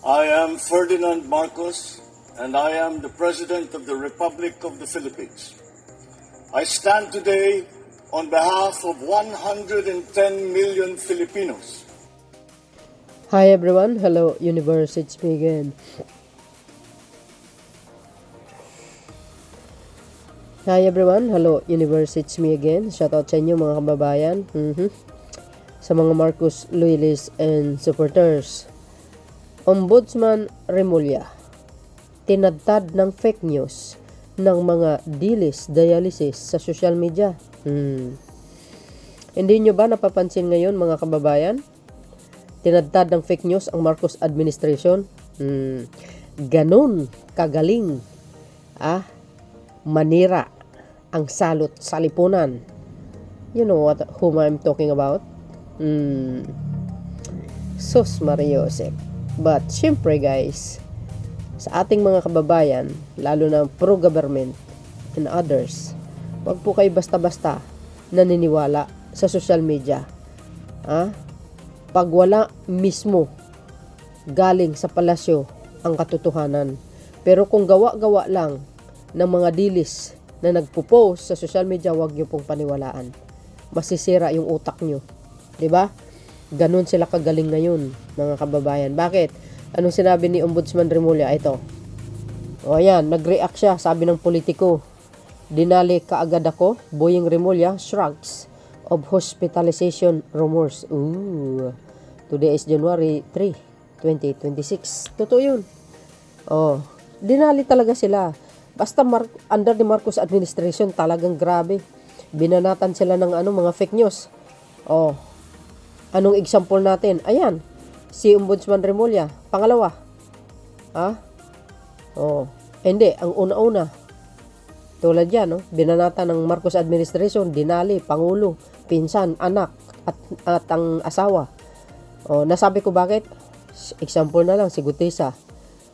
I am Ferdinand Marcos, and I am the President of the Republic of the Philippines. I stand today on behalf of 110 million Filipinos. Hi everyone, hello universe, it's me again. Hi everyone, hello universe, it's me again. Shoutout sa inyo mga kababayan. Sa mga Marcos loyalists and supporters. Ombudsman Remulla, tinadtad ng fake news ng mga dialysis sa social media. Hindi nyo ba napapansin ngayon mga kababayan? Tinadtad ng fake news ang Marcos administration. Ganun kagaling manira ang salot sa lipunan. You know whom I'm talking about? Sus Mariosep. But syempre guys, sa ating mga kababayan, lalo na pro-government and others, wag po kayo basta-basta naniniwala sa social media. Pag wala mismo galing sa palasyo ang katotohanan. Pero kung gawa-gawa lang ng mga dilis na nagpo-post sa social media, wag niyo pong paniwalaan. Masisira yung utak niyo. 'Di ba? Ganun sila kagaling ngayon, mga kababayan. Bakit? Anong sinabi ni Ombudsman Remulla? Ito. O ayan, nag-react siya, sabi ng politiko. Dinali kaagad ako, Boying Remulla shrugs of hospitalization rumors. Today is January 3, 2026. Totoo yun. Dinali talaga sila. Basta under the Marcos administration, talagang grabe. Binanatan sila ng mga fake news. Anong example natin? Ayan, si Ombudsman Remulla. Pangalawa. Hindi, ang una-una. Tulad yan, binanata ng Marcos administration, dinali, pangulo, pinsan, anak, at ang asawa. Nasabi ko bakit? Example na lang, si Gutesa.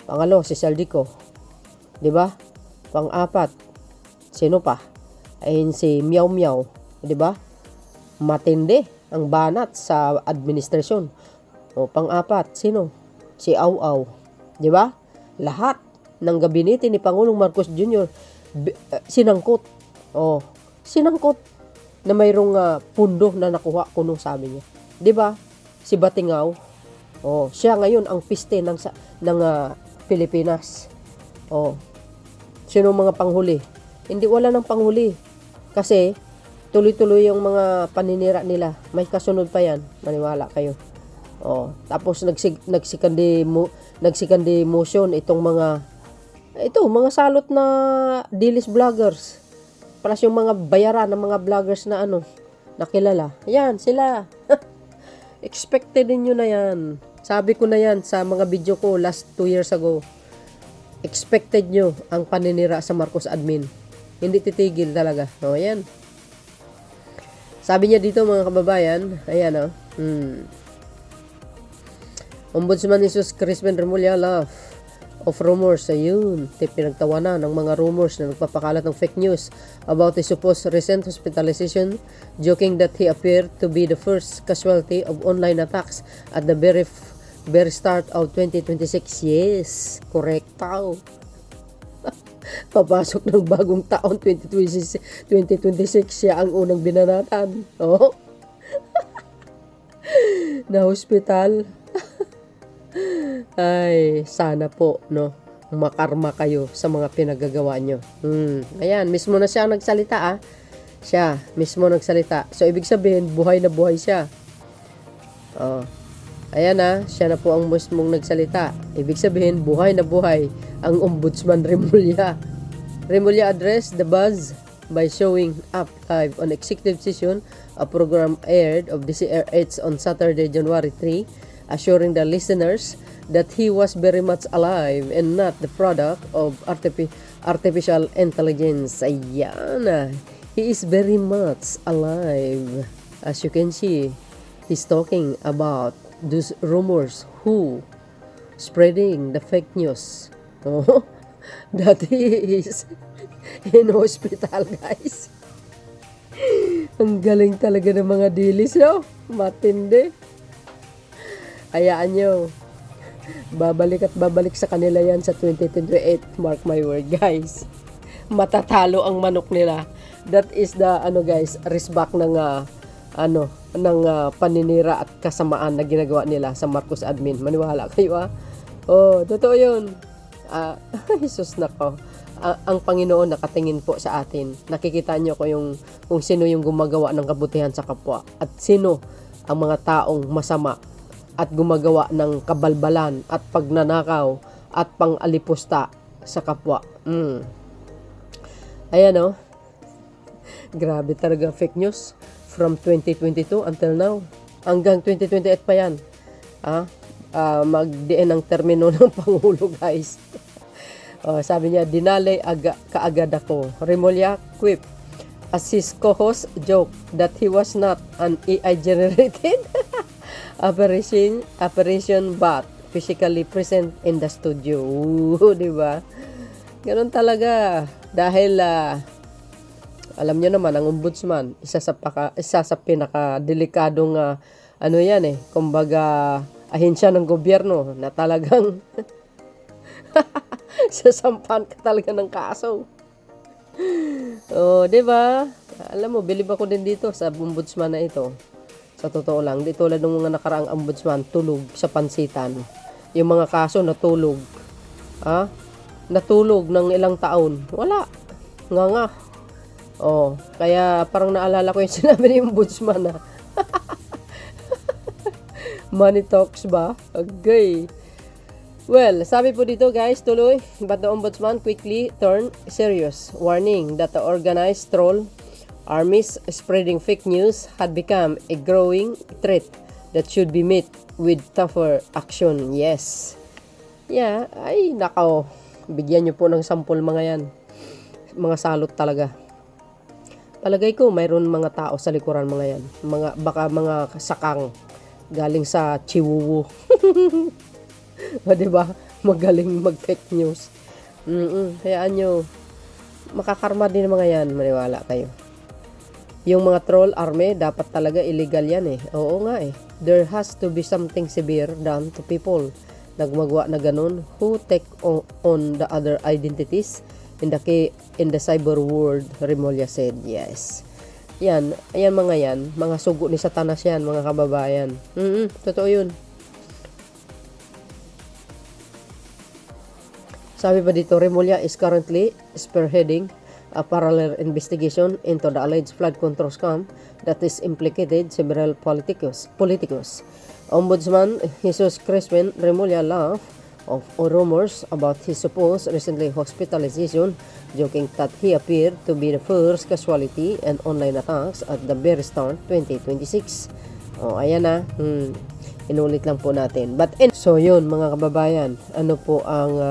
Pangalo, si Saldico. Diba? Pang-apat, sino pa? Ayun si Miao Miao. Diba? Matindi ang banat sa administrasyon. Pang-apat, sino? Si Au Au. Di ba? Lahat ng gabinete ni Pangulong Marcos Jr. Sinangkot. Sinangkot na mayroong pundo na nakuha kuno sabi niya. Di ba? Si Batingaw. Siya ngayon ang piste ng Pilipinas. Sino mga panghuli? Hindi, wala nang panghuli. Kasi tuloy-tuloy yung mga paninira nila. May kasunod pa yan. Maniwala kayo. Tapos nagsikandi motion itong mga salot na dilis vloggers. Plus yung mga bayaran ng mga vloggers na nakilala. Yan, sila. Expected niyo na yan. Sabi ko na yan sa mga video ko last 2 years ago. Expected nyo ang paninira sa Marcos admin. Hindi titigil talaga. Yan. Sabi niya dito mga kababayan, ayan Ombudsman Jesus Crispin Remulla laugh of rumors. Ayun, pinagtawanan ng mga rumors na nagpapakalat ng fake news about the supposed recent hospitalization, joking that he appeared to be the first casualty of online attacks at the very start of 2026. Yes, correct tao. Papasok ng bagong taon 2026 siya ang unang binanatan. Na hospital. Ay, sana po makarma kayo sa mga pinagagawa nyo. Ayan, mismo na siya ang nagsalita Siya mismo nagsalita. So ibig sabihin buhay na buhay siya. Ayan siya na po ang mismong nagsalita. Ibig sabihin buhay na buhay ang Ombudsman Remulla. Remulla addressed the buzz by showing up live on executive session. A program aired of DCRH on Saturday, January 3, assuring the listeners that he was very much alive and not the product of artificial intelligence. Ayan, he is very much alive. As you can see, he's talking about those rumors who spreading the fake news. That he is in hospital, guys. Ang galing talaga ng mga dilis, Matindi. Hayaan nyo. Babalik at babalik sa kanila yan sa 2028. Mark my word, guys. Matatalo ang manok nila. That is the, guys, respect ng, paninira at kasamaan na ginagawa nila sa Marcos admin. Maniwala kayo, Oh, totoo yun. Jesus nako. Ang Panginoon nakatingin po sa atin. Nakikita nyo ko kung sino yung gumagawa ng kabutihan sa kapwa at sino ang mga taong masama at gumagawa ng kabalbalan at pagnanakaw at pang-alipusta sa kapwa. Ayan grabe talaga fake news from 2022 until now. Hanggang 2028 pa yan. Magdiin ang termino ng Pangulo, guys. Sabi niya, dinalay kaagad ako. Remulla quip as his co-host joke that he was not an AI-generated apparition but physically present in the studio. Di ba? Ganun talaga. Dahil, alam niyo naman, ang ombudsman, isa sa pinaka-delikadong, kumbaga, ahensya ng gobyerno na talagang sasampan ka talaga ng kaso. Di ba? Alam mo, bilib ako din dito sa ombudsman na ito. Sa totoo lang, di tulad ng mga nakaraang ombudsman, tulog sa pansitan. Yung mga kaso natulog. Natulog ng ilang taon. Wala. Nga. Kaya parang naalala ko yung sinabi ni ombudsman Money talks ba? Okay. Well, sabi po dito guys, tuloy, but the ombudsman quickly turned serious, warning that the organized troll armies spreading fake news had become a growing threat that should be met with tougher action. Yes. Yeah, ay nakaw. Bigyan nyo po ng sampol mga yan. Mga salot talaga. Palagay ko, mayroon mga tao sa likuran mga yan. Baka mga sakang galing sa Chihuwu. Diba? Magaling mag-fake news. Hayaan nyo. Makakarma din mga yan. Maniwala kayo. Yung mga troll army, dapat talaga illegal yan Oo nga There has to be something severe done to people na gumagawa na ganun who take on the other identities in the cyber world, Remulla said. Yes. Yan. Ayan mga yan. Mga sugo ni Satanas yan, mga kababayan. Totoo yun. Sabi pa dito, Remulla is currently spearheading a parallel investigation into the alleged flood control scam that is implicated several politicos. Ombudsman Jesus Crispin Remulla laughed of rumors about his supposed recently hospitalization, joking that he appeared to be the first casualty and online attacks at the very start 2026. Ayan na. Inulit lang po natin. So yun mga kababayan, ano po ang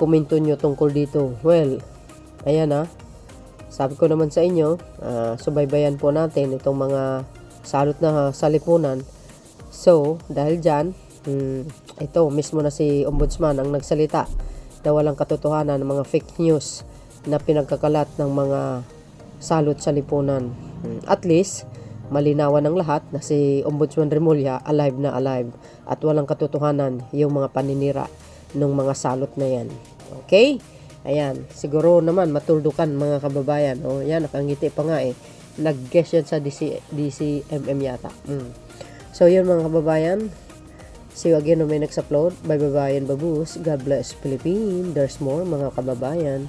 komento nyo tungkol dito? Well, ayan sabi ko naman sa inyo, subaybayan po natin itong mga salot na salipunan. So, dahil dyan, ito mismo na si ombudsman ang nagsalita na walang katotohanan ng mga fake news na pinagkakalat ng mga salot salipunan. At least, malinawan ng lahat na si Ombudsman Remulla alive na alive at walang katotohanan yung mga paninira ng mga salot na yan. Okay? Ayan, siguro naman matuldukan mga kababayan. Yan, nakangiti pa nga Nag-guess yan sa DCMM yata. So yun mga kababayan, see you again on my next upload. Bye babayan babus. God bless Philippines. There's more mga kababayan.